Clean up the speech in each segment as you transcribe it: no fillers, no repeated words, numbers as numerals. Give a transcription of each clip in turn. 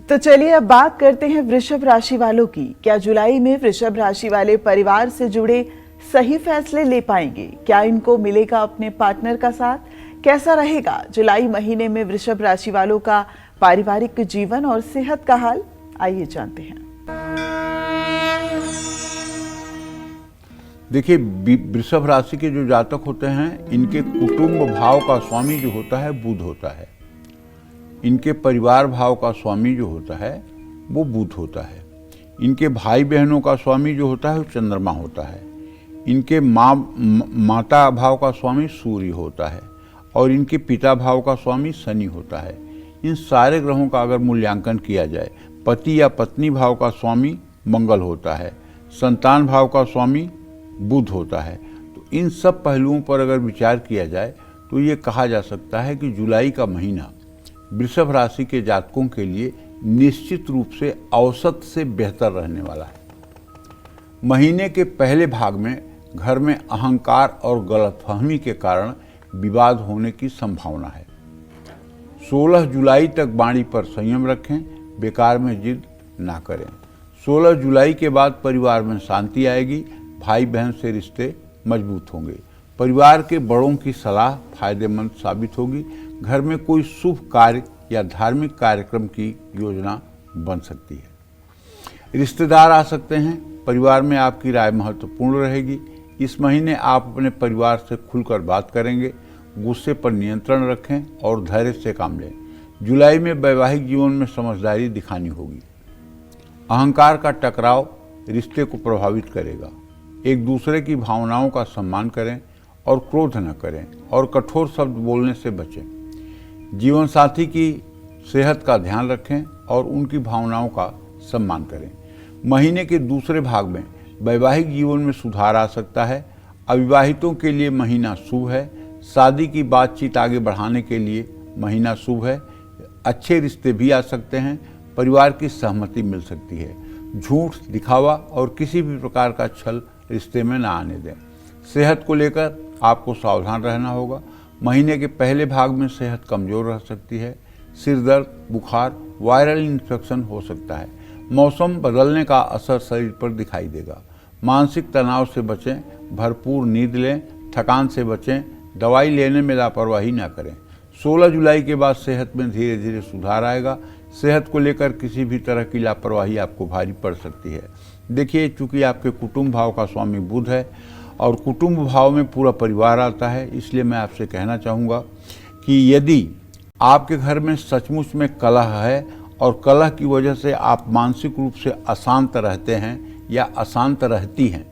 तो चलिए अब बात करते हैं वृषभ राशि वालों की। क्या जुलाई में वृषभ राशि वाले परिवार से जुड़े सही फैसले ले पाएंगे? क्या इनको मिलेगा अपने पार्टनर का साथ? कैसा रहेगा जुलाई महीने में वृषभ राशि वालों का पारिवारिक जीवन और सेहत का हाल? आइए जानते हैं। देखिए, वृषभ राशि के जो जातक होते हैं, इनके कुटुंब भाव का स्वामी जो होता है बुध होता है। इनके परिवार भाव का स्वामी जो होता है वो बुध होता है। इनके भाई बहनों का स्वामी जो होता है वो चंद्रमा होता है। इनके माता भाव का स्वामी सूर्य होता है और इनके पिता भाव का स्वामी शनि होता है। इन सारे ग्रहों का अगर मूल्यांकन किया जाए, पति या पत्नी भाव का स्वामी मंगल होता है, संतान भाव का स्वामी बुध होता है। तो इन सब पहलुओं पर अगर विचार किया जाए तो ये कहा जा सकता है कि जुलाई का महीना वृषभ राशि के जातकों के लिए निश्चित रूप से औसत से बेहतर रहने वाला है। महीने के पहले भाग में घर में अहंकार और गलतफहमी के कारण विवाद होने की संभावना है। 16 जुलाई तक वाणी पर संयम रखें, बेकार में जिद ना करें। 16 जुलाई के बाद परिवार में शांति आएगी, भाई बहन से रिश्ते मजबूत होंगे। परिवार के बड़ों की सलाह फायदेमंद साबित होगी। घर में कोई शुभ कार्य या धार्मिक कार्यक्रम की योजना बन सकती है। रिश्तेदार आ सकते हैं, परिवार में आपकी राय महत्वपूर्ण रहेगी। इस महीने आप अपने परिवार से खुलकर बात करेंगे। गुस्से पर नियंत्रण रखें और धैर्य से काम लें। जुलाई में वैवाहिक जीवन में समझदारी दिखानी होगी। अहंकार का टकराव रिश्ते को प्रभावित करेगा। एक दूसरे की भावनाओं का सम्मान करें और क्रोध न करें और कठोर शब्द बोलने से बचें। जीवन साथी की सेहत का ध्यान रखें और उनकी भावनाओं का सम्मान करें। महीने के दूसरे भाग में वैवाहिक जीवन में सुधार आ सकता है। अविवाहितों के लिए महीना शुभ है। शादी की बातचीत आगे बढ़ाने के लिए महीना शुभ है। अच्छे रिश्ते भी आ सकते हैं। परिवार की सहमति मिल सकती है। झूठ, दिखावा और किसी भी प्रकार का छल रिश्ते में ना आने दें। सेहत को लेकर आपको सावधान रहना होगा। महीने के पहले भाग में सेहत कमजोर रह सकती है। सिर दर्द, बुखार, वायरल इन्फेक्शन हो सकता है। मौसम बदलने का असर शरीर पर दिखाई देगा। मानसिक तनाव से बचें, भरपूर नींद लें, थकान से बचें, दवाई लेने में लापरवाही ना करें। 16 जुलाई के बाद सेहत में धीरे धीरे सुधार आएगा। सेहत को लेकर किसी भी तरह की लापरवाही आपको भारी पड़ सकती है। देखिए, चूंकि आपके कुटुंब भाव का स्वामी बुध है और कुटुंब भाव में पूरा परिवार आता है, इसलिए मैं आपसे कहना चाहूँगा कि यदि आपके घर में सचमुच में कलह है और कलह की वजह से आप मानसिक रूप से अशांत रहते हैं या अशांत रहती हैं,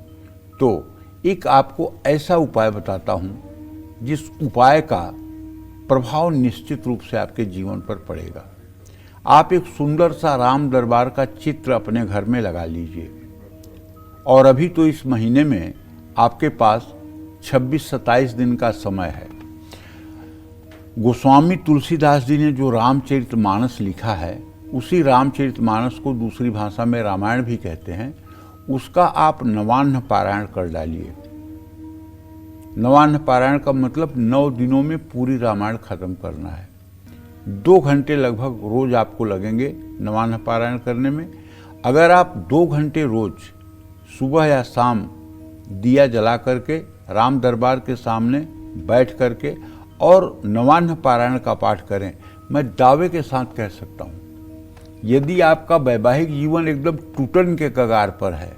तो एक आपको ऐसा उपाय बताता हूँ जिस उपाय का प्रभाव निश्चित रूप से आपके जीवन पर पड़ेगा। आप एक सुंदर सा राम दरबार का चित्र अपने घर में लगा लीजिए। और अभी तो इस महीने में आपके पास 26-27 दिन का समय है। गोस्वामी तुलसीदास जी ने जो रामचरितमानस लिखा है, उसी रामचरितमानस को दूसरी भाषा में रामायण भी कहते हैं, उसका आप नवान्न पारायण कर डालिए। नवान्न पारायण का मतलब 9 दिनों में पूरी रामायण खत्म करना है। 2 घंटे लगभग रोज आपको लगेंगे नवान्न पारायण करने में। अगर आप 2 घंटे रोज सुबह या शाम दिया जला करके राम दरबार के सामने बैठ करके और नवान्न पारायण का पाठ करें, मैं दावे के साथ कह सकता हूँ, यदि आपका वैवाहिक जीवन एकदम टूटन के कगार पर है,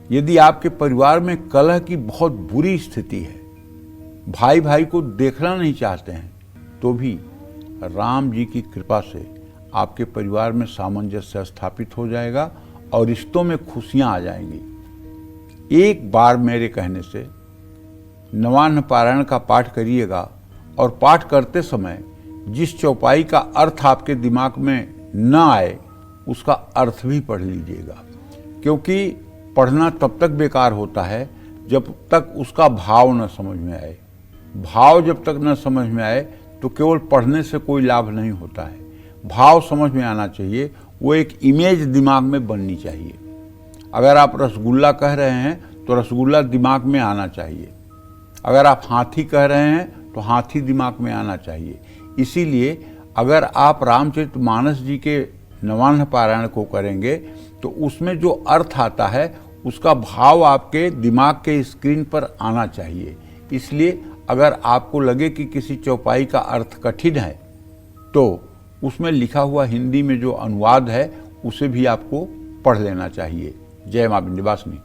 यदि आपके परिवार में कलह की बहुत बुरी स्थिति है, भाई भाई को देखना नहीं चाहते हैं, तो भी राम जी की कृपा से आपके परिवार में सामंजस्य स्थापित हो जाएगा और रिश्तों में खुशियां आ जाएंगी। एक बार मेरे कहने से नवान्न पारायण का पाठ करिएगा और पाठ करते समय जिस चौपाई का अर्थ आपके दिमाग में न आए, उसका अर्थ भी पढ़ लीजिएगा, क्योंकि पढ़ना तब तक बेकार होता है जब तक उसका भाव न समझ में आए। भाव जब तक न समझ में आए तो केवल पढ़ने से कोई लाभ नहीं होता है। भाव समझ में आना चाहिए, वो एक इमेज दिमाग में बननी चाहिए। अगर आप रसगुल्ला कह रहे हैं तो रसगुल्ला दिमाग में आना चाहिए। अगर आप हाथी कह रहे हैं तो हाथी दिमाग में आना चाहिए। इसीलिए अगर आप रामचरितमानस जी के नवान्न पारायण को करेंगे तो उसमें जो अर्थ आता है उसका भाव आपके दिमाग के स्क्रीन पर आना चाहिए। इसलिए अगर आपको लगे कि किसी चौपाई का अर्थ कठिन है तो उसमें लिखा हुआ हिंदी में जो अनुवाद है उसे भी आपको पढ़ लेना चाहिए। जय मां विंध्यवासिनी।